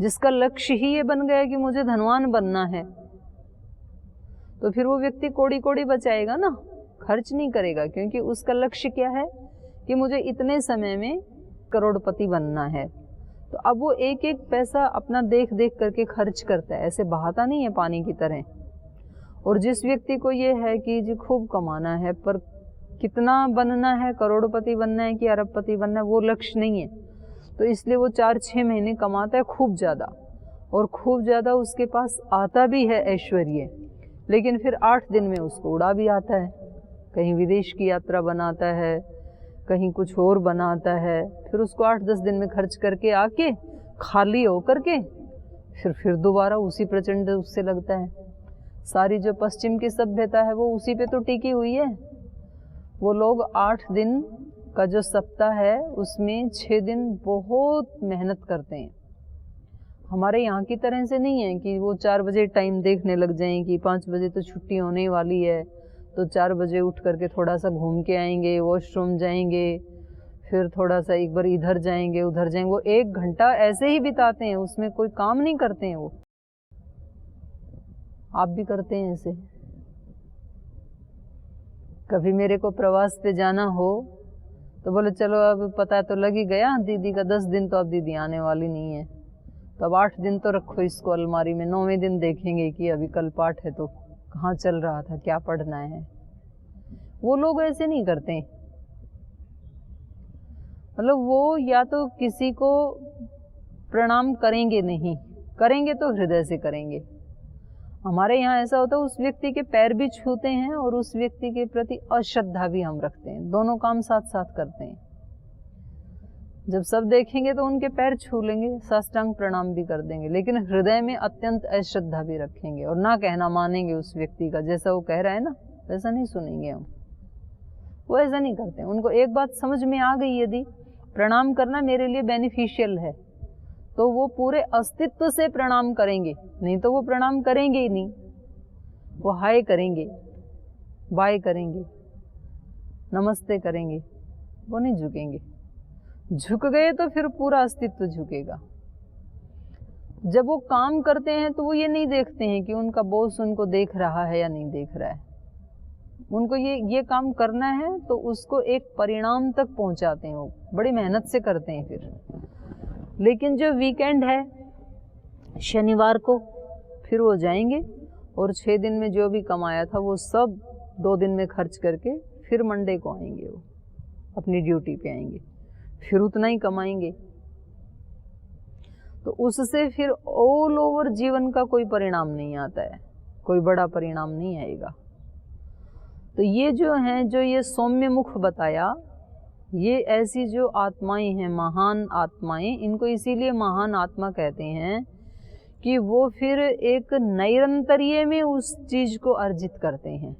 जिसका लक्ष्य ही ये बन गया कि मुझे धनवान बनना है, तो फिर वो व्यक्ति कोड़ी कोड़ी बचाएगा ना, खर्च नहीं करेगा, क्योंकि उसका लक्ष्य क्या है कि मुझे इतने समय में करोड़पति बनना है। तो अब वो एक एक पैसा अपना देख देख करके खर्च करता है, ऐसे बहाता नहीं है पानी की तरह। और जिस व्यक्ति को ये है कि जी खूब कमाना है, पर कितना बनना है, करोड़पति बनना है कि अरबपति बनना है, वो लक्ष्य नहीं है, तो इसलिए वो 4-6 महीने कमाता है खूब ज़्यादा, और खूब ज़्यादा उसके पास आता भी है ऐश्वर्य, लेकिन फिर 8 दिन में उसको उड़ा भी आता है। कहीं विदेश की यात्रा बनाता है, कहीं कुछ और बनाता है, फिर उसको 8-10 दिन में खर्च करके आके खाली हो करके फिर दोबारा उसी प्रचंड उससे लगता है। सारी जो पश्चिम की सभ्यता है वो उसी पे तो टिकी हुई है। वो लोग 8 दिन का जो सप्ताह है उसमें 6 दिन बहुत मेहनत करते हैं। हमारे यहाँ की तरह से नहीं है कि वो 4 बजे टाइम देखने लग जाएं कि 5 बजे तो छुट्टी होने वाली है, तो 4 बजे उठ करके थोड़ा सा घूम के आएंगे, वॉशरूम जाएंगे, फिर थोड़ा सा एक बार इधर जाएंगे उधर जाएंगे। वो 1 घंटा ऐसे ही बिताते हैं, उसमें कोई काम नहीं करते हैं वो। आप भी करते हैं ऐसे? कभी मेरे को प्रवास पे जाना हो तो बोले चलो अब पता तो लग ही गया दीदी का 10 दिन तो अब दीदी आने वाली नहीं है, तो अब 8 दिन तो रखो इसको अलमारी में, 9वें दिन देखेंगे कि अभी कल पाठ है तो कहाँ चल रहा था, क्या पढ़ना है। वो लोग ऐसे नहीं करते, मतलब वो या तो किसी को प्रणाम करेंगे नहीं, करेंगे तो हृदय से करेंगे। हमारे यहाँ ऐसा होता है उस व्यक्ति के पैर भी छूते हैं और उस व्यक्ति के प्रति अश्रद्धा भी हम रखते हैं, दोनों काम साथ साथ करते हैं। जब सब देखेंगे तो उनके पैर छू लेंगे, साष्टांग प्रणाम भी कर देंगे, लेकिन हृदय में अत्यंत अश्रद्धा भी रखेंगे और ना कहना मानेंगे उस व्यक्ति का, जैसा वो कह रहा है ना वैसा नहीं सुनेंगे हम। वो ऐसा नहीं करते। उनको एक बात समझ में आ गई, यदि प्रणाम करना मेरे लिए बेनिफिशियल है तो वो पूरे अस्तित्व से प्रणाम करेंगे, नहीं तो वो प्रणाम करेंगे ही नहीं। वो हाय करेंगे, बाय करेंगे, नमस्ते करेंगे, वो नहीं झुकेंगे। झुक गए तो फिर पूरा अस्तित्व झुकेगा। जब वो काम करते हैं तो वो ये नहीं देखते हैं कि उनका बॉस उनको देख रहा है या नहीं देख रहा है। उनको ये काम करना है तो उसको एक परिणाम तक पहुंचाते हैं, वो बड़ी मेहनत से करते हैं फिर। लेकिन जो वीकेंड है शनिवार को, फिर वो जाएंगे और 6 दिन में जो भी कमाया था वो सब 2 दिन में खर्च करके फिर मंडे को आएंगे, वो अपनी ड्यूटी पे आएंगे, फिर उतना ही कमाएंगे। तो उससे फिर ऑल ओवर जीवन का कोई परिणाम नहीं आता है, कोई बड़ा परिणाम नहीं आएगा। तो ये जो हैं, जो ये सौम्य मुख बताया, ये ऐसी जो आत्माएं हैं, महान आत्माएं, इनको इसीलिए महान आत्मा कहते हैं कि वो फिर एक नैरंतर्य में उस चीज को अर्जित करते हैं,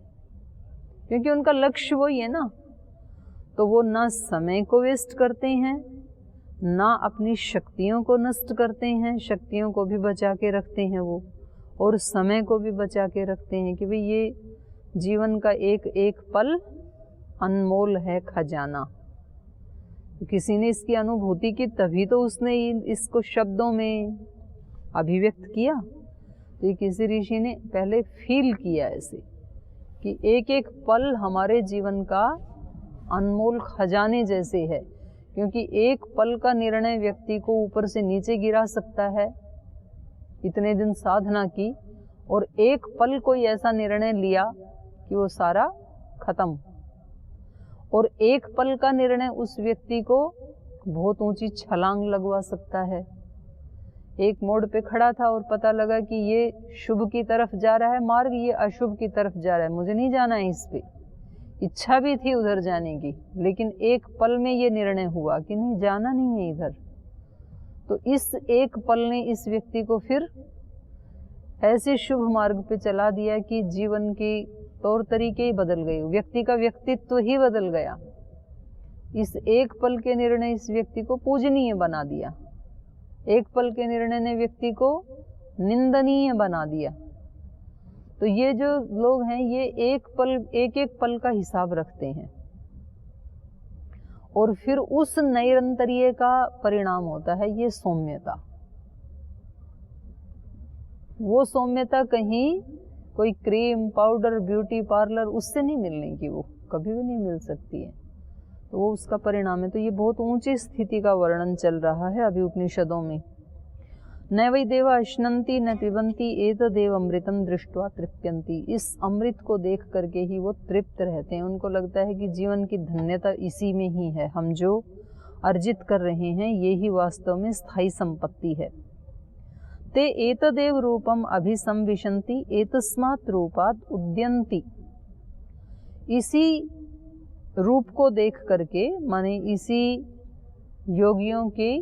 क्योंकि उनका लक्ष्य वही है ना। तो वो ना समय को वेस्ट करते हैं, ना अपनी शक्तियों को नष्ट करते हैं, शक्तियों को भी बचा के रखते हैं वो, और समय को भी बचा के रखते हैं कि भाई ये जीवन का एक एक पल अनमोल है खजाना। तो किसी ने इसकी अनुभूति की तभी तो उसने इसको शब्दों में अभिव्यक्त किया। तो ये किसी ऋषि ने पहले फील किया ऐसे कि एक एक पल हमारे जीवन का अनमोल खजाने जैसे है, क्योंकि एक पल का निर्णय व्यक्ति को ऊपर से नीचे गिरा सकता है। इतने दिन साधना की और एक पल कोई ऐसा निर्णय लिया कि वो सारा खत्म, और एक पल का निर्णय उस व्यक्ति को बहुत ऊंची छलांग लगवा सकता है। एक मोड़ पे खड़ा था और पता लगा कि ये शुभ की तरफ जा रहा है मार्ग, ये अशुभ की तरफ जा रहा है, मुझे नहीं जाना है इस पे। इच्छा भी थी उधर जाने की, लेकिन एक पल में ये निर्णय हुआ कि नहीं, जाना नहीं है इधर। तो इस एक पल ने इस व्यक्ति को फिर ऐसे शुभ मार्ग पे चला दिया कि जीवन की तौर तरीके ही बदल गए, व्यक्ति का व्यक्तित्व ही बदल गया। इस एक पल के निर्णय इस व्यक्ति को पूजनीय बना दिया, एक पल के निर्णय ने व्यक्ति को निंदनीय बना दिया। तो ये जो लोग हैं ये एक एक पल का हिसाब रखते हैं, और फिर उस नैरंतर्य का परिणाम होता है ये सौम्यता। वो सौम्यता कहीं कोई क्रीम, पाउडर, ब्यूटी पार्लर उससे नहीं मिलने की, वो कभी भी नहीं मिल सकती है। तो वो उसका परिणाम है। तो ये बहुत ऊंची स्थिति का वर्णन चल रहा है अभी उपनिषदों में। न वै देवा अश्नन्ति न पिबन्ति एतदेव अमृतम दृष्ट्वा तृप्यन्ति। इस अमृत को देख करके ही वो तृप्त रहते हैं। उनको लगता है कि जीवन की धन्यता इसी में ही है, हम जो अर्जित कर रहे हैं ये ही वास्तव में स्थायी संपत्ति है। ते एतदेव रूपम अभिसंविशन्ति एतस्मात् रूपात् उद्यन्ति। इसी रूप को देख करके, माने इसी योगियों के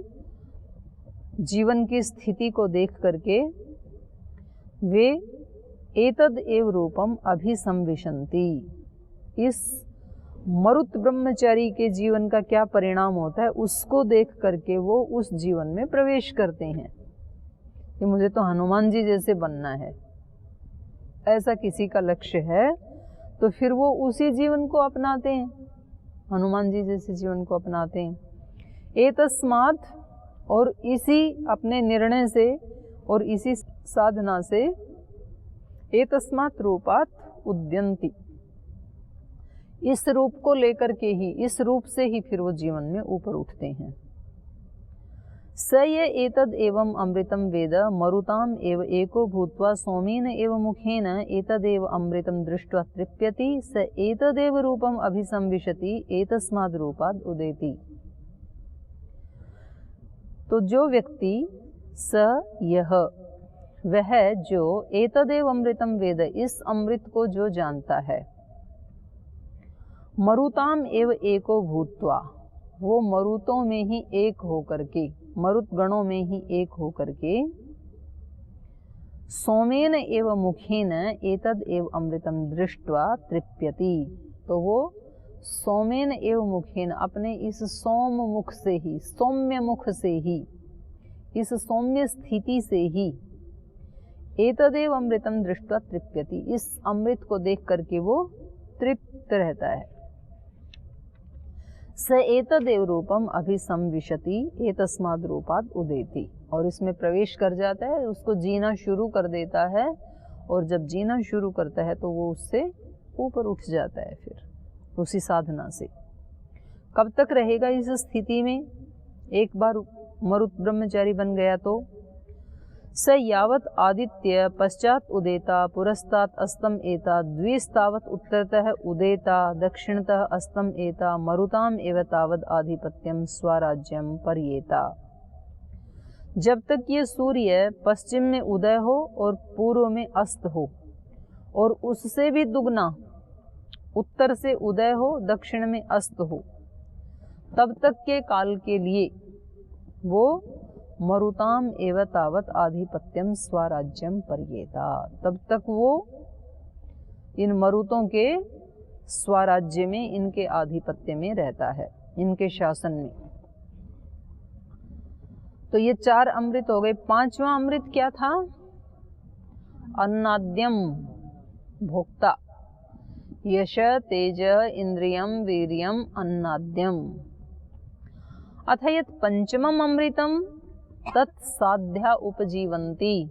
जीवन की स्थिति को देख करके वे एतद एव रूपम अभिसंविशन्ति। इस मरुत ब्रह्मचारी के जीवन का क्या परिणाम होता है उसको देख करके वो उस जीवन में प्रवेश करते हैं कि मुझे तो हनुमान जी जैसे बनना है, ऐसा किसी का लक्ष्य है तो फिर वो उसी जीवन को अपनाते हैं, हनुमान जी जैसे जीवन को अपनाते हैं। एतस्मात्, और इसी अपने निर्णय से और इसी साधना से एतस्मात् रूपात् उद्यन्ति, इस रूप को लेकर के ही, इस रूप से ही फिर वो जीवन में ऊपर उठते हैं। स ये एतद एवं अमृतम वेद मरुताम एव एको भूत्वा सौमेन एव मुखेन एतदेव अमृतम दृष्ट्वा तृप्यति स एतदेव रूपम अभिसंविशति एतस्माद् रूपाद् उदेति। तो जो व्यक्ति स यह, वह जो एतदेव अमृतम वेद, इस अमृत को जो जानता है, मरुताम एव एको भूत्वा, वो मरुतों में ही एक होकर के, मरुत गणों में ही एक होकर के, सौमेन एव मुखेन एतद एव अमृतम दृष्ट्वा तृप्यति। तो वो सौमेन एव मुखेन, अपने इस सौम मुख से ही, सौम्य मुख से ही, इस सौम्य स्थिति से ही एतदेव अमृतम दृष्ट्वा तृप्यति, इस अमृत को देख करके वो तृप्त रहता है। स एतदेव रूपम अभिसंविशति एतस्माद् रूपाद् उदेति, और इसमें प्रवेश कर जाता है, उसको जीना शुरू कर देता है, और जब जीना शुरू करता है तो वो उससे ऊपर उठ जाता है फिर उसी साधना से। कब तक रहेगा इस स्थिति में? एक बार मरुत ब्रह्मचारी बन गया तो स यावत आदित्य पश्चात उदेता पुरस्तात् अस्तम एता द्विस्तावत उत्तरतः उदेता दक्षिणतः अस्तम एता मरुताम एव तावद आधिपत्यम स्वराज्यम पर्येता। जब तक ये सूर्य पश्चिम में उदय हो और पूर्व में अस्त हो, और उससे भी दुगना उत्तर से उदय हो दक्षिण में अस्त हो, तब तक के काल के लिए वो मरुताम एव तावत आधिपत्यम स्वराज्यम पर्येता, तब तक वो इन मरुतों के स्वराज्य में, इनके आधिपत्य में रहता है, इनके शासन में। तो ये 4 अमृत हो गए। 5वां अमृत क्या था? अन्नाद्यम, भोक्ता। यश तेज इंद्रियम वीर्यम अन्नाद्यम। अथ यत् पंचमम अमृतम तत्साध्या उपजीवंती।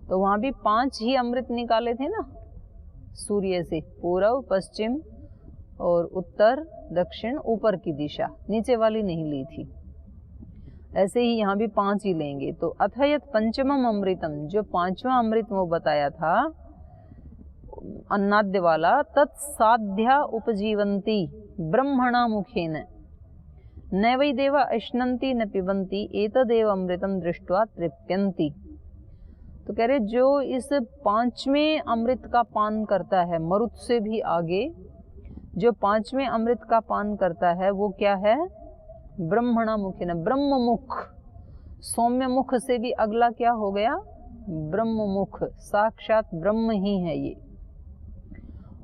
तो वहां भी 5 ही अमृत निकाले थे ना सूर्य से, पूर्व, पश्चिम और उत्तर, दक्षिण, ऊपर की दिशा, नीचे वाली नहीं ली थी। ऐसे ही यहाँ भी 5 ही लेंगे। तो अथ यत् पंचमम अमृतम, जो 5वां अमृत वो बताया था अन्नाद्य वाला, तत्साध्या उपजीवंती ब्रह्मणा मुखेन न वै देवा अश्नन्ति न पिबन्ति एतदेव अमृतम दृष्ट्वा तृप्यन्ति। तो कह रहे जो इस 5वें अमृत का पान करता है, मरुत से भी आगे जो 5वें अमृत का पान करता है वो क्या है? ब्रह्मणा मुखेन, ब्रह्म मुख। सौम्य मुख से भी अगला क्या हो गया? ब्रह्म मुख, साक्षात ब्रह्म ही है ये।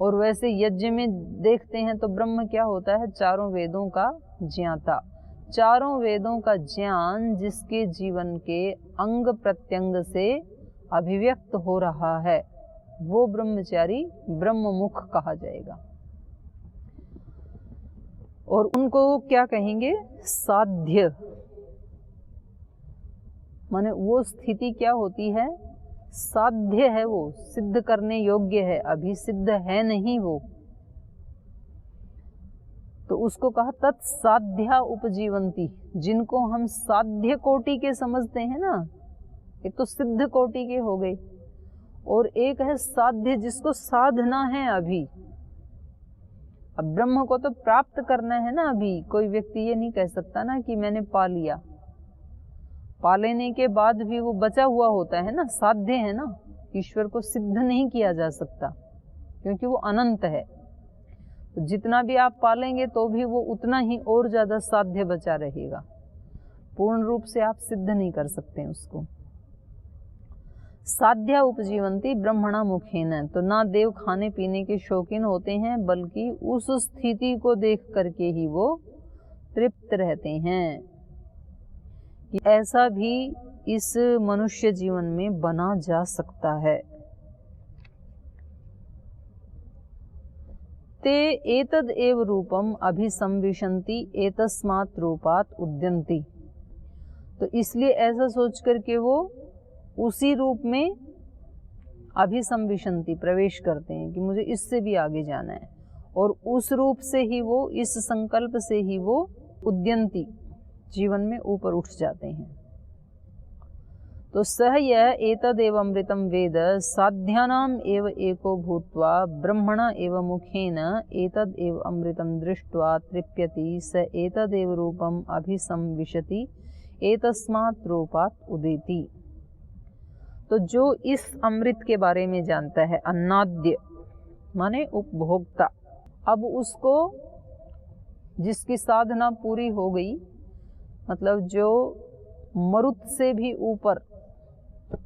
और वैसे यज्ञ में देखते हैं तो ब्रह्म क्या होता है? 4 वेदों का ज्ञाता। 4 वेदों का ज्ञान जिसके जीवन के अंग प्रत्यंग से अभिव्यक्त हो रहा है वो ब्रह्मचारी ब्रह्म मुख कहा जाएगा। और उनको क्या कहेंगे? साध्य। माने वो स्थिति क्या होती है साध्य है, वो सिद्ध करने योग्य है, अभी सिद्ध है नहीं वो, तो उसको कहा तत्साध्या उपजीवंती। जिनको हम साध्य कोटि के समझते हैं ना, एक तो सिद्ध कोटि के हो गए, और एक है साध्य जिसको साधना है अभी। अब ब्रह्म को तो प्राप्त करना है ना अभी। कोई व्यक्ति ये नहीं कह सकता ना कि मैंने पा लिया, पा लेने के बाद भी वो बचा हुआ होता है ना, साध्य है ना। ईश्वर को सिद्ध नहीं किया जा सकता क्योंकि वो अनंत है। तो जितना भी आप पालेंगे तो भी वो उतना ही और ज्यादा साध्य बचा रहेगा, पूर्ण रूप से आप सिद्ध नहीं कर सकते उसको। साध्या उपजीवंती ब्रह्मणा मुखेन, तो ना देव खाने पीने के शौकीन होते हैं, बल्कि उस स्थिति को देख करके ही वो तृप्त रहते हैं कि ऐसा भी इस मनुष्य जीवन में बना जा सकता है। ते एतद एव रूपम अभिसंविशन्ति एतस्मात् रूपात् उद्यन्ति, तो इसलिए ऐसा सोच करके वो उसी रूप में अभिसंविशन्ति प्रवेश करते हैं कि मुझे इससे भी आगे जाना है, और उस रूप से ही वो, इस संकल्प से ही वो उद्यन्ति जीवन में ऊपर उठ जाते हैं। तो सह यह एतदेव अमृतम वेद साध्यानाम एव एको भूत्वा ब्रह्मणा एव मुखेन एतद एव अमृतम दृष्ट्वा तृप्यति स एतदेव रूपम अभिसंविशति एतस्मात् रूपात् उदेति। तो जो इस अमृत के बारे में जानता है, अन्नाद्य माने उपभोक्ता, अब उसको जिसकी साधना पूरी हो गई, मतलब जो मरुत से भी ऊपर,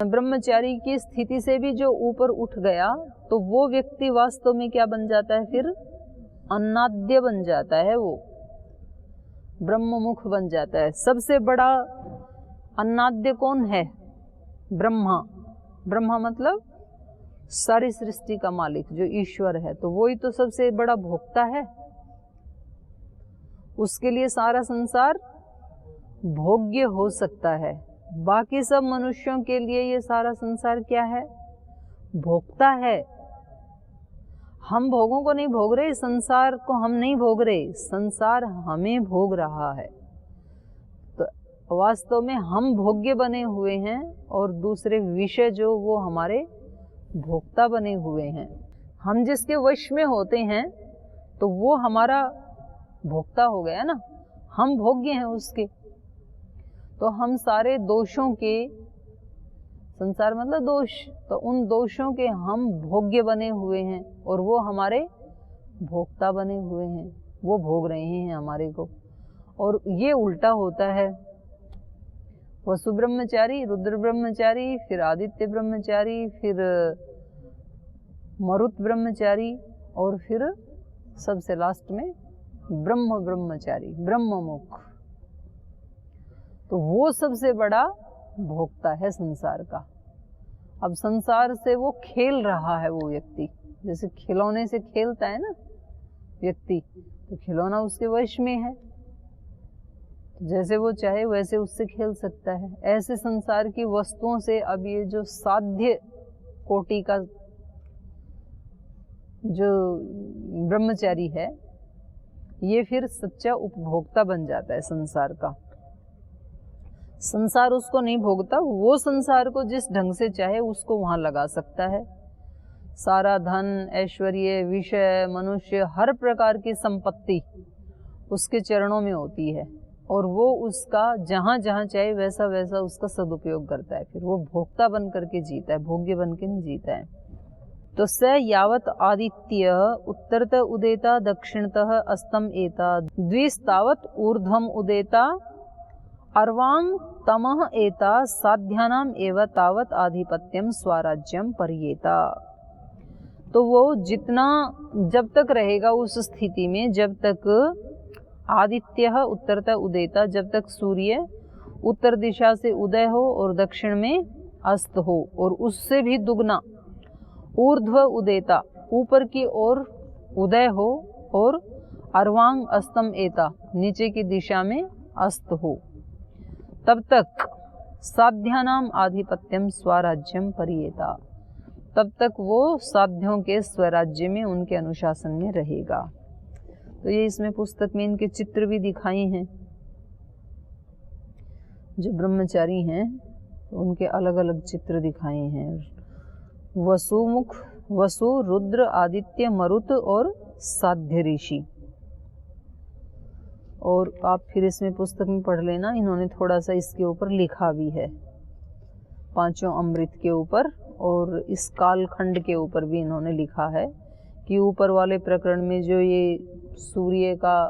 ब्रह्मचारी की स्थिति से भी जो ऊपर उठ गया, तो वो व्यक्ति वास्तव में क्या बन जाता है, फिर अन्नाद्य बन जाता है, वो ब्रह्ममुख बन जाता है। सबसे बड़ा अन्नाद्य कौन है? ब्रह्मा। ब्रह्मा मतलब सारी सृष्टि का मालिक जो ईश्वर है, तो वही तो सबसे बड़ा भोक्ता है। उसके लिए सारा संसार भोग्य हो सकता है। बाकी सब मनुष्यों के लिए ये सारा संसार क्या है? भोक्ता है। हम भोगों को नहीं भोग रहे, संसार को हम नहीं भोग रहे, संसार हमें भोग रहा है। तो वास्तव में हम भोग्य बने हुए हैं और दूसरे विषय जो वो हमारे भोक्ता बने हुए हैं। हम जिसके वश में होते हैं तो वो हमारा भोक्ता हो गया ना, हम भोग्य हैं उसके। तो हम सारे दोषों के, संसार मतलब दोष, तो उन दोषों के हम भोग्य बने हुए हैं और वो हमारे भोक्ता बने हुए हैं, वो भोग रहे हैं हमारे को। और ये उल्टा होता है, वसु ब्रह्मचारी, रुद्र ब्रह्मचारी, फिर आदित्य ब्रह्मचारी, फिर मरुत ब्रह्मचारी, और फिर सबसे लास्ट में ब्रह्म ब्रह्मचारी, ब्रह्ममुख। तो वो सबसे बड़ा भोक्ता है संसार का। अब संसार से वो खेल रहा है वो व्यक्ति, जैसे खिलौने से खेलता है ना व्यक्ति, तो खिलौना उसके वश में है, जैसे वो चाहे वैसे उससे खेल सकता है। ऐसे संसार की वस्तुओं से अब ये जो साध्य कोटि का जो ब्रह्मचारी है, ये फिर सच्चा उपभोक्ता बन जाता है संसार का। संसार उसको नहीं भोगता, वो संसार को जिस ढंग से चाहे उसको वहां लगा सकता है। सारा धन, ऐश्वर्य, विषय, मनुष्य, हर प्रकार की संपत्ति उसके चरणों में होती है, और वो उसका जहां जहां चाहे वैसा वैसा उसका सदुपयोग करता है। फिर वो भोक्ता बन करके जीता है, भोग्य बन के नहीं जीता है। तो स यावत आदित्य उत्तरत उदेता दक्षिणतः अस्तम एता द्विस्तावत ऊर्ध्वम उदेता अर्वांग तमः एता साध्यानाम एव तावत आधिपत्यम स्वराज्यम परियेता। तो वो जितना जब तक रहेगा उस स्थिति में, जब तक आदित्य उत्तरत उदेता, जब तक सूर्य उत्तर दिशा से उदय हो और दक्षिण में अस्त हो, और उससे भी दुगना ऊर्ध्व उदेता, ऊपर की ओर उदय हो, और अर्वांग अस्तम एता, नीचे की दिशा में अस्त हो, तब तक साध्यानाम आधिपत्यम स्वराज्यम परियेता, तब तक वो साध्यों के स्वराज्य में, उनके अनुशासन में रहेगा। तो ये इसमें पुस्तक में इनके चित्र भी दिखाए हैं। जो ब्रह्मचारी हैं उनके अलग अलग चित्र दिखाए हैं। वसुमुख, वसु, रुद्र, आदित्य, मरुत और साध्य ऋषि। और आप फिर इसमें पुस्तक में पढ़ लेना, इन्होंने थोड़ा सा इसके ऊपर लिखा भी है, पांचों अमृत के ऊपर और इस कालखंड के ऊपर भी इन्होंने लिखा है कि ऊपर वाले प्रकरण में जो ये सूर्य का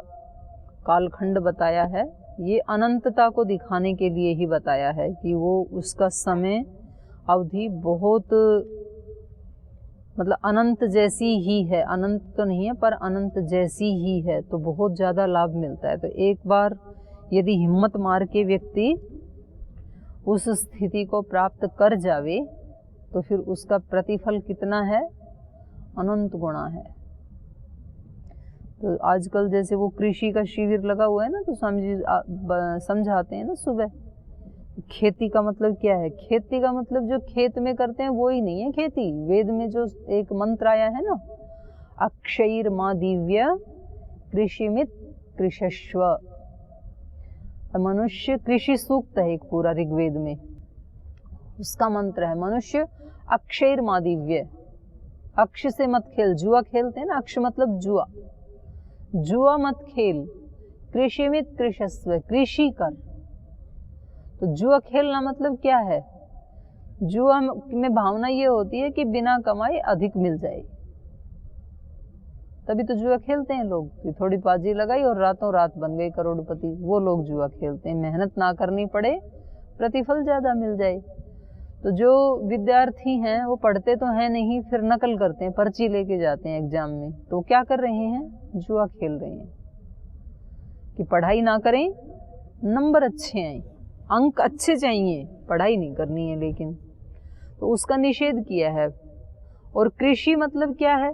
कालखंड बताया है, ये अनंतता को दिखाने के लिए ही बताया है कि वो उसका समय अवधि बहुत मतलब अनंत जैसी ही है, अनंत तो नहीं है पर अनंत जैसी ही है, तो बहुत ज़्यादा लाभ मिलता है। तो एक बार यदि हिम्मत मार के व्यक्ति उस स्थिति को प्राप्त कर जावे तो फिर उसका प्रतिफल कितना है, अनंत गुणा है। तो आजकल जैसे वो कृषि का शिविर लगा हुआ है ना, तो स्वामी जी समझाते हैं ना सुबह, खेती का मतलब क्या है। खेती का मतलब जो खेत में करते हैं वो ही नहीं है खेती। वेद में जो एक मंत्र आया है ना, अक्षयिर मा दिव्य कृषिमित कृषस्व, मनुष्य कृषि सूक्त है एक पूरा ऋग्वेद में, उसका मंत्र है मनुष्य अक्षयिर मा दिव्य। अक्ष से मत खेल, जुआ खेलते हैं ना, अक्ष मतलब जुआ, जुआ मत खेल, कृषिमित कृषस्व, कृषि कर। तो जुआ खेलना मतलब क्या है, जुआ में भावना ये होती है कि बिना कमाए अधिक मिल जाए, तभी तो जुआ खेलते हैं लोग कि थोड़ी बाजी लगाई और रातों रात बन गए करोड़पति, वो लोग जुआ खेलते हैं। मेहनत ना करनी पड़े, प्रतिफल ज़्यादा मिल जाए। तो जो विद्यार्थी हैं वो पढ़ते तो हैं नहीं, फिर नकल करते हैं, पर्ची लेके जाते हैं एग्जाम में, तो क्या कर रहे हैं, जुआ खेल रहे हैं कि पढ़ाई ना करें, नंबर अच्छे आए, अंक अच्छे चाहिए, पढ़ाई नहीं करनी है। लेकिन तो उसका निषेध किया है। और कृषि मतलब क्या है,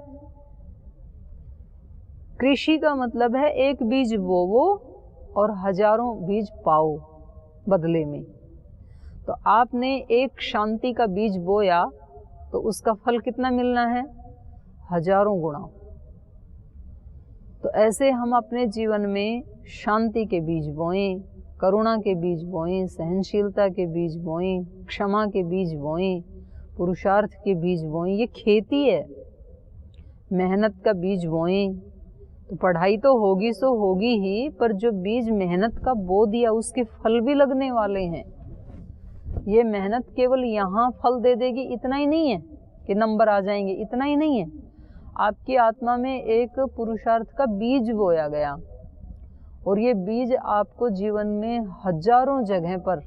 कृषि का मतलब है एक बीज बोवो और हजारों बीज पाओ बदले में। तो आपने एक शांति का बीज बोया तो उसका फल कितना मिलना है, हजारों गुना। तो ऐसे हम अपने जीवन में शांति के बीज बोएं, करुणा के बीज बोएं, सहनशीलता के बीज बोएं, क्षमा के बीज बोएं, पुरुषार्थ के बीज बोएं। ये खेती है, मेहनत का बीज बोएं। तो पढ़ाई तो होगी सो होगी ही, पर जो बीज मेहनत का बो दिया उसके फल भी लगने वाले हैं। ये मेहनत केवल यहाँ फल दे देगी इतना ही नहीं है कि नंबर आ जाएंगे, इतना ही नहीं है। आपकी आत्मा में एक पुरुषार्थ का बीज बोया गया और ये बीज आपको जीवन में हजारों जगह पर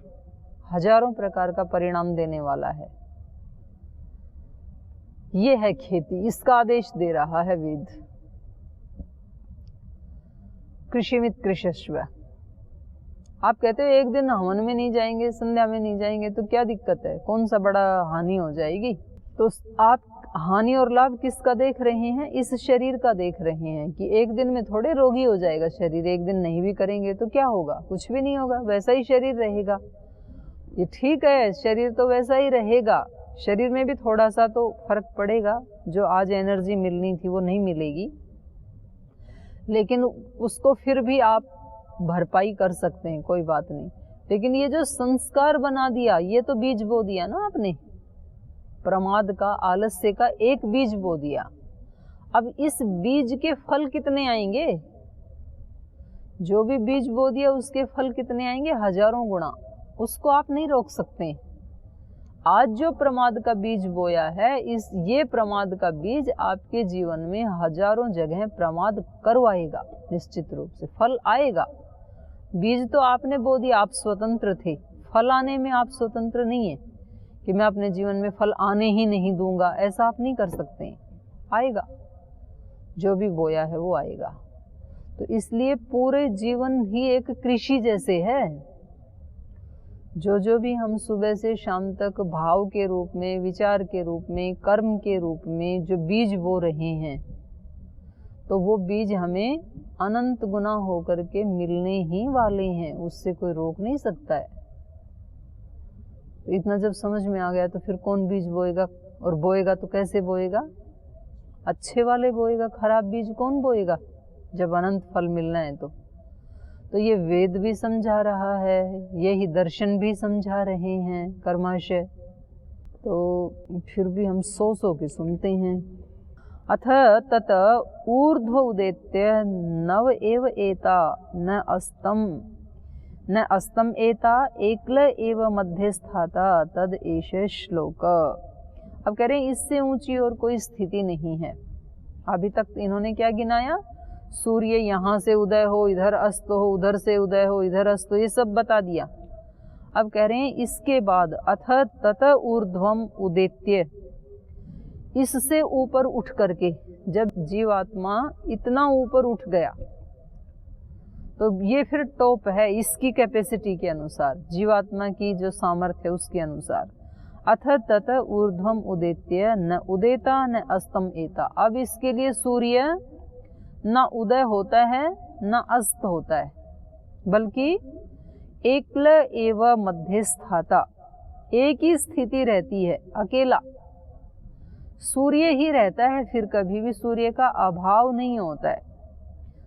हजारों प्रकार का परिणाम देने वाला है। ये है खेती, इसका आदेश दे रहा है वेद। कृषिमित कृषस्व। आप कहते हो एक दिन हवन में नहीं जाएंगे, संध्या में नहीं जाएंगे तो क्या दिक्कत है, कौन सा बड़ा हानि हो जाएगी। तो आप हानि और लाभ किसका देख रहे हैं, इस शरीर का देख रहे हैं कि एक दिन में थोड़े रोगी हो जाएगा शरीर, एक दिन नहीं भी करेंगे तो क्या होगा, कुछ भी नहीं होगा, वैसा ही शरीर रहेगा। ये ठीक है, शरीर तो वैसा ही रहेगा, शरीर में भी थोड़ा सा तो फर्क पड़ेगा, जो आज एनर्जी मिलनी थी वो नहीं मिलेगी, लेकिन उसको फिर भी आप भरपाई कर सकते हैं, कोई बात नहीं। लेकिन ये जो संस्कार बना दिया, ये तो बीज बो दिया ना आपने, प्रमाद का, आलस्य का एक बीज बो दिया। अब इस बीज के फल कितने आएंगे, जो भी बीज बो दिया उसके फल कितने आएंगे, हजारों गुना। उसको आप नहीं रोक सकते। आज जो प्रमाद का बीज बोया है, ये प्रमाद का बीज आपके जीवन में हजारों जगह प्रमाद करवाएगा, निश्चित रूप से फल आएगा। बीज तो आपने बो दिया, आप स्वतंत्र थे, फल आने में आप स्वतंत्र नहीं है कि मैं अपने जीवन में फल आने ही नहीं दूंगा, ऐसा आप नहीं कर सकते। आएगा, जो भी बोया है वो आएगा। तो इसलिए पूरे जीवन ही एक कृषि जैसे है। जो भी हम सुबह से शाम तक भाव के रूप में, विचार के रूप में, कर्म के रूप में जो बीज बो रहे हैं, तो वो बीज हमें अनंत गुना होकर के मिलने ही वाले हैं, उससे कोई रोक नहीं सकता है। तो इतना जब समझ में आ गया तो फिर कौन बीज बोएगा, और बोएगा तो कैसे बोएगा? अच्छे वाले बोएगा, खराब बीज कौन बोएगा जब अनंत फल मिलना है? तो ये वेद भी समझा रहा है, यही दर्शन भी समझा रहे हैं कर्माशय। तो फिर भी हम सो के सुनते हैं। अथ तत ऊर्ध्व उदेत्य नव एव एता न अस्तम एता एकल एव मध्य स्थाता तद एष श्लोक। अब कह रहे हैं इससे ऊंची और कोई स्थिति नहीं है। अभी तक इन्होंने क्या गिनाया? सूर्य यहाँ से उदय हो, इधर अस्त हो, उधर से उदय हो, इधर अस्त हो, ये सब बता दिया। अब कह रहे हैं इसके बाद अथ तत ऊर्ध्वम उदेत्य, इससे ऊपर उठ करके, जब जीवात्मा इतना ऊपर उठ गया तो ये फिर टॉप है इसकी कैपेसिटी के अनुसार, जीवात्मा की जो सामर्थ्य है उसके अनुसार। अथ तत ऊर्ध्वम उदेत्य न उदेता न अस्तम एता। अब इसके लिए सूर्य न उदय होता है न अस्त होता है, बल्कि एकल एव मध्यस्थाता, एक ही स्थिति रहती है, अकेला सूर्य ही रहता है, फिर कभी भी सूर्य का अभाव नहीं होता है।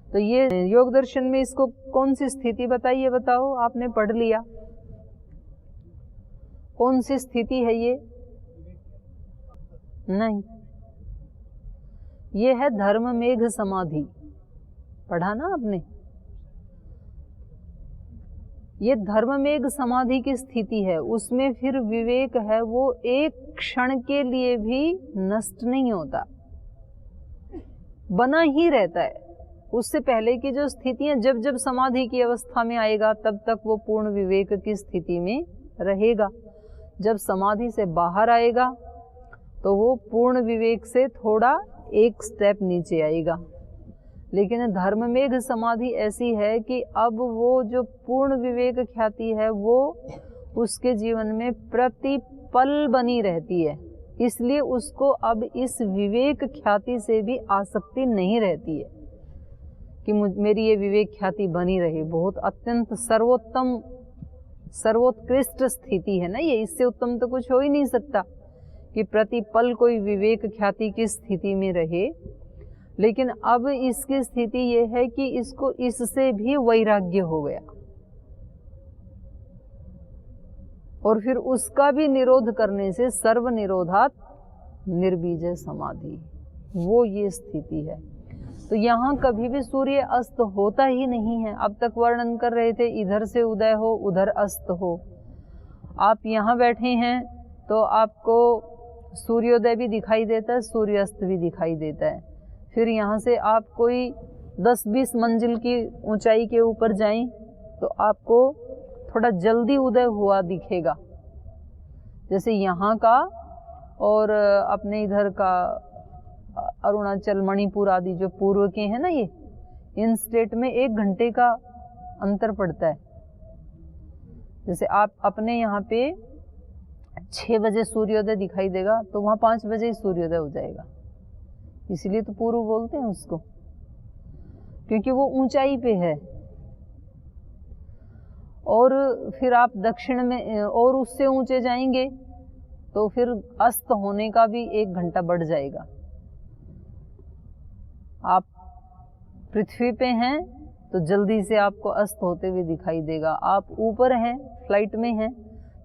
तो ये योग दर्शन में इसको कौन सी स्थिति बताइए, बताओ, आपने पढ़ लिया, कौन सी स्थिति है ये? नहीं, ये है धर्म मेघ समाधि, पढ़ा ना आपने? ये धर्म मेघ समाधि की स्थिति है, उसमें फिर विवेक है वो एक क्षण के लिए भी नष्ट नहीं होता, बना ही रहता है। उससे पहले की जो स्थितियां, जब जब समाधि की अवस्था में आएगा तब तक वो पूर्ण विवेक की स्थिति में रहेगा। जब समाधि से बाहर आएगा तो वो पूर्ण विवेक से थोड़ा एक स्टेप नीचे आएगा। लेकिन धर्म मेघ समाधि ऐसी है कि अब वो जो पूर्ण विवेक ख्याति है वो उसके जीवन में प्रतिपल बनी रहती है, इसलिए उसको अब इस विवेक ख्याति से भी आसक्ति नहीं रहती है कि मेरी ये विवेक ख्याति बनी रहे। बहुत अत्यंत सर्वोत्तम सर्वोत्कृष्ट स्थिति है ना ये, इससे उत्तम तो कुछ हो ही नहीं सकता कि प्रतिपल कोई विवेक ख्याति की स्थिति में रहे। लेकिन अब इसकी स्थिति ये है कि इसको इससे भी वैराग्य हो गया और फिर उसका भी निरोध करने से सर्व निरोधात निर्बीज समाधि, वो ये स्थिति है। तो यहाँ कभी भी सूर्य अस्त होता ही नहीं है। अब तक वर्णन कर रहे थे इधर से उदय हो उधर अस्त हो। आप यहाँ बैठे हैं तो आपको सूर्योदय भी दिखाई देता है, सूर्यास्त भी दिखाई देता है। फिर यहाँ से आप कोई 10-20 मंजिल की ऊंचाई के ऊपर जाएं तो आपको थोड़ा जल्दी उदय हुआ दिखेगा, जैसे यहाँ का और अपने इधर का अरुणाचल, मणिपुर आदि जो पूर्व के हैं ना, ये इन स्टेट में 1 घंटे का अंतर पड़ता है। जैसे आप अपने यहाँ पे 6 बजे सूर्योदय दिखाई देगा तो वहाँ 5 बजे ही सूर्योदय हो जाएगा, इसलिए तो पूर्व बोलते हैं उसको, क्योंकि वो ऊंचाई पे है। और फिर आप दक्षिण में और उससे ऊंचे जाएंगे तो फिर अस्त होने का भी 1 घंटा बढ़ जाएगा। आप पृथ्वी पे हैं तो जल्दी से आपको अस्त होते हुए दिखाई देगा। आप ऊपर हैं, फ्लाइट में हैं,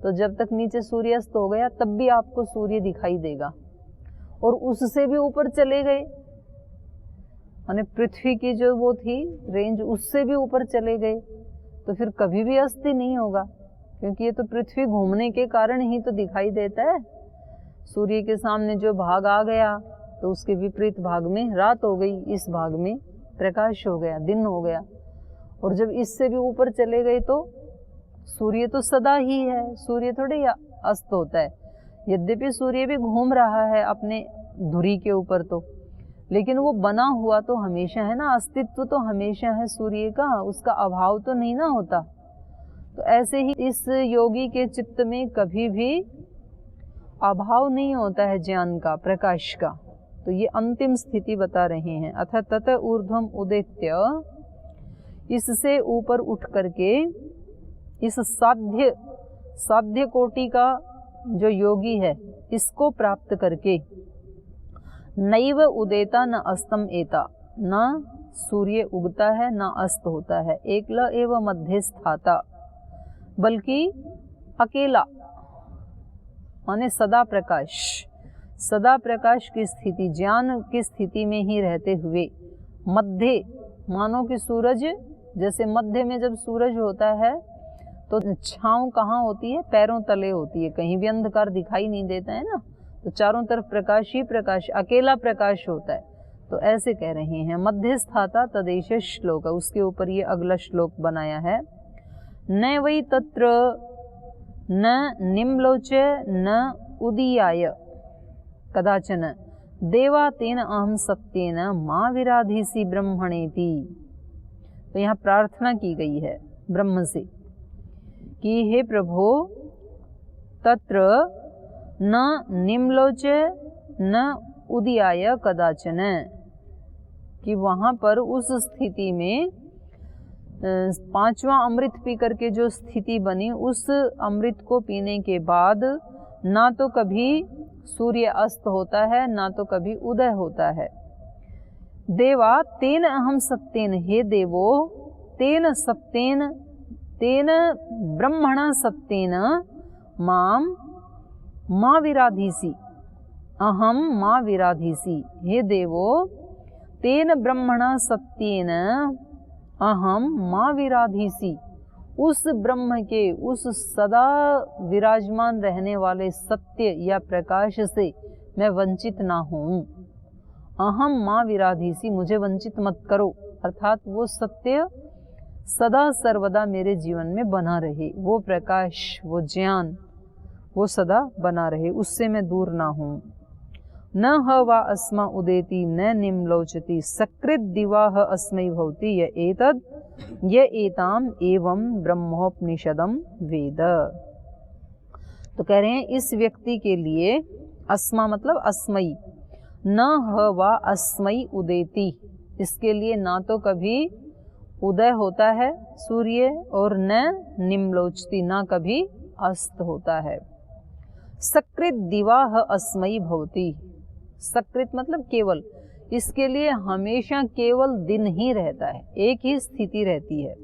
तो जब तक नीचे सूर्यास्त हो गया तब भी आपको सूर्य दिखाई देगा। और उससे भी ऊपर चले गए, माने पृथ्वी की जो वो थी रेंज, उससे भी ऊपर चले गए तो फिर कभी भी अस्त ही नहीं होगा, क्योंकि ये तो पृथ्वी घूमने के कारण ही तो दिखाई देता है। सूर्य के सामने जो भाग आ गया तो उसके विपरीत भाग में रात हो गई, इस भाग में प्रकाश हो गया, दिन हो गया। और जब इससे भी ऊपर चले गए तो सूर्य तो सदा ही है, सूर्य थोड़े अस्त होता है। यद्यपि सूर्य भी घूम रहा है अपने धुरी के ऊपर तो, लेकिन वो बना हुआ तो हमेशा है ना, अस्तित्व तो हमेशा है सूर्य का, उसका अभाव तो नहीं ना होता। तो ऐसे ही इस योगी के चित्त में कभी भी अभाव नहीं होता है ज्ञान का, प्रकाश का। तो ये अंतिम स्थिति बता रहे हैं। अथ तत ऊर्ध्वम उदेत्य, इससे ऊपर उठ करके, इस साध्य साध्य कोटि का जो योगी है इसको प्राप्त करके नैव उदेता न अस्तम एता, न सूर्य उगता है न अस्त होता है, एकला एव मध्य स्थाता, बल्कि अकेला माने सदा प्रकाश, सदा प्रकाश की स्थिति, ज्ञान की स्थिति में ही रहते हुए मध्य, मानो कि सूरज जैसे मध्य में जब सूरज होता है तो छांव कहाँ होती है, पैरों तले होती है, कहीं भी अंधकार दिखाई नहीं देता है ना, तो चारों तरफ प्रकाश ही प्रकाश, अकेला प्रकाश होता है। तो ऐसे कह रहे हैं मध्य स्थाता तदेश श्लोक, उसके ऊपर ये अगला श्लोक बनाया है। न वै तत्र न निम्लोच न उदीयाय कदाचन देवा तेन अहम सत्येन मां विराधीसी ब्रह्मणेति। तो यहाँ प्रार्थना की गई है ब्रह्म से कि हे प्रभु तत्र न निम्लोच न उदीयाय कदाचन, कि वहाँ पर उस स्थिति में पांचवा अमृत पी करके जो स्थिति बनी, उस अमृत को पीने के बाद ना तो कभी सूर्य अस्त होता है ना तो कभी उदय होता है। देवा तेन अहम सत्येन, हे देवो तेन सत्येन, तेन ब्रह्मणा सत्येन माम मां विराधीसी, अहम मां विराधीसी, हे देवो तेन ब्रह्मणा सत्येन अहम मां विराधीसी, उस ब्रह्म के, उस सदा विराजमान रहने वाले सत्य या प्रकाश से मैं वंचित ना हूँ। अहम मां विराधीसी, मुझे वंचित मत करो, अर्थात वो सत्य सदा सर्वदा मेरे जीवन में बना रहे, वो प्रकाश, वो ज्ञान, वो सदा बना रहे, उससे मैं दूर ना हूँ। न ह वा अस्मा उदेति न निम्लोचति सकृत दिवाह अस्मै भवति य एतद् य एताम एवं ब्रह्मोपनिषदम वेद। तो कह रहे हैं इस व्यक्ति के लिए अस्मा मतलब अस्मयी, न ह वा अस्मयी उदेति, इसके लिए ना तो कभी उदय होता है सूर्य और न निम्लोचति, ना कभी अस्त होता है। सकृत दिवाह अस्मयी भवति, सकृत मतलब केवल, इसके लिए हमेशा केवल दिन ही रहता है, एक ही स्थिति रहती है।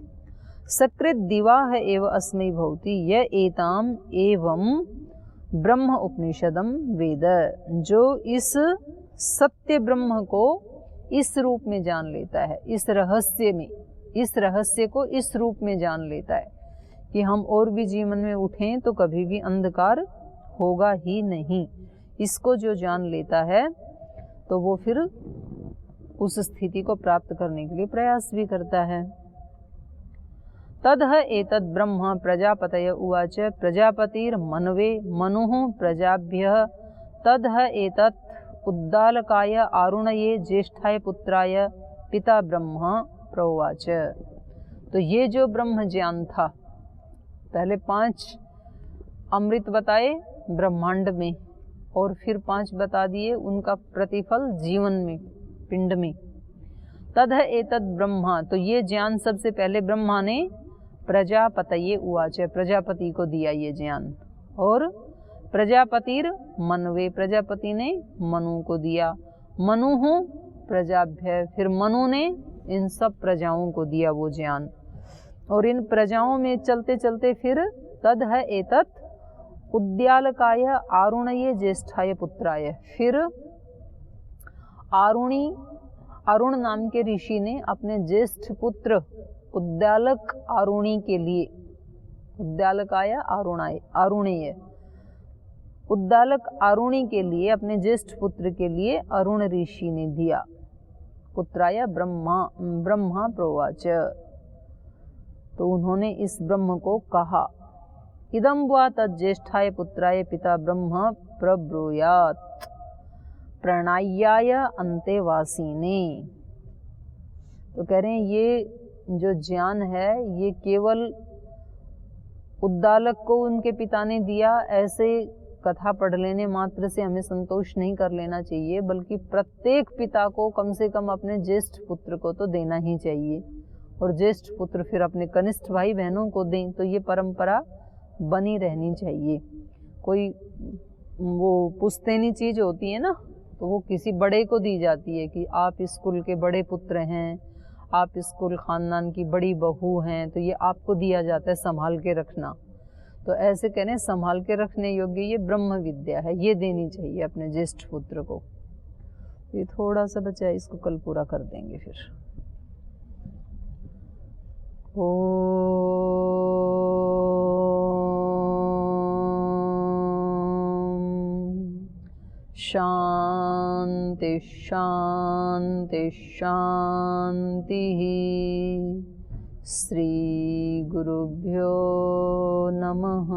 सकृत दिवाह एव अस्मै भवति य एताम एवं ब्रह्म उपनिषदम वेद, जो इस सत्य ब्रह्म को इस रूप में जान लेता है, इस रहस्य में, इस रहस्य को इस रूप में जान लेता है कि हम और भी जीवन में उठें तो कभी भी अंधकार होगा ही नहीं। इसको जो जान लेता है तो वो फिर उस स्थिति को प्राप्त करने के लिए प्रयास भी करता है। तदह एतद् ब्रह्म प्रजापतय उवाच प्रजापतिर्मनवे मनुः प्रजाभ्यः तदह एतत् उद्दालकाय आरुणये ज्येष्ठाय पुत्राय पिता ब्रह्म प्रोवाच। तो ये जो ब्रह्म ज्ञान था, पहले 5 अमृत बताए ब्रह्मांड में और फिर 5 बता दिए उनका प्रतिफल जीवन में, पिंड में। तदह एतद् ब्रह्मा, तो ये ज्ञान सबसे पहले ब्रह्मा ने प्रजापतये उवाच, प्रजापति को दिया ये ज्ञान, और प्रजापतिर मनवे, प्रजापति ने मनु को दिया, मनुः प्रजाभ्य, फिर मनु ने इन सब प्रजाओं को दिया वो ज्ञान। और इन प्रजाओं में चलते चलते फिर तदह एतत् उद्यालकाय आरुणये ज्येष्ठाय पुत्राय, फिर अरुण नाम के ऋषि ने अपने ज्येष्ठ पुत्र उद्यालक आरुणी के लिए, उद्यालकाय आरुणेय, उद्दालक आरुणी के लिए, अपने ज्येष्ठ पुत्र के लिए अरुण ऋषि ने दिया। पुत्राय ब्रह्मा प्रोवाच, तो उन्होंने इस ब्रह्म को कहा, इदं वा तज्ज्येष्ठाय पुत्राय पिता ब्रह्म प्रब्रूयात् प्रणायाय अंतेवासिने। तो कह रहे हैं ये जो ज्ञान है ये केवल उद्दालक को उनके पिता ने दिया, ऐसे कथा पढ़ लेने मात्र से हमें संतोष नहीं कर लेना चाहिए, बल्कि प्रत्येक पिता को कम से कम अपने ज्येष्ठ पुत्र को तो देना ही चाहिए, और ज्येष्ठ पुत्र फिर अपने कनिष्ठ भाई बहनों को दें, तो ये परंपरा बनी रहनी चाहिए। कोई वो पुश्तैनी चीज़ होती है ना, तो वो किसी बड़े को दी जाती है कि आप इस कुल के बड़े पुत्र हैं, आप इस कुल ख़ानदान की बड़ी बहू हैं, तो ये आपको दिया जाता है संभाल के रखना। तो ऐसे कह रहे हैं संभाल के रखने योग्य ये ब्रह्म विद्या है, ये देनी चाहिए अपने ज्येष्ठ पुत्र को। ये थोड़ा सा बचा है, इसको कल पूरा कर देंगे फिर। शांति शांति शांति। श्री गुरुभ्यो नमः।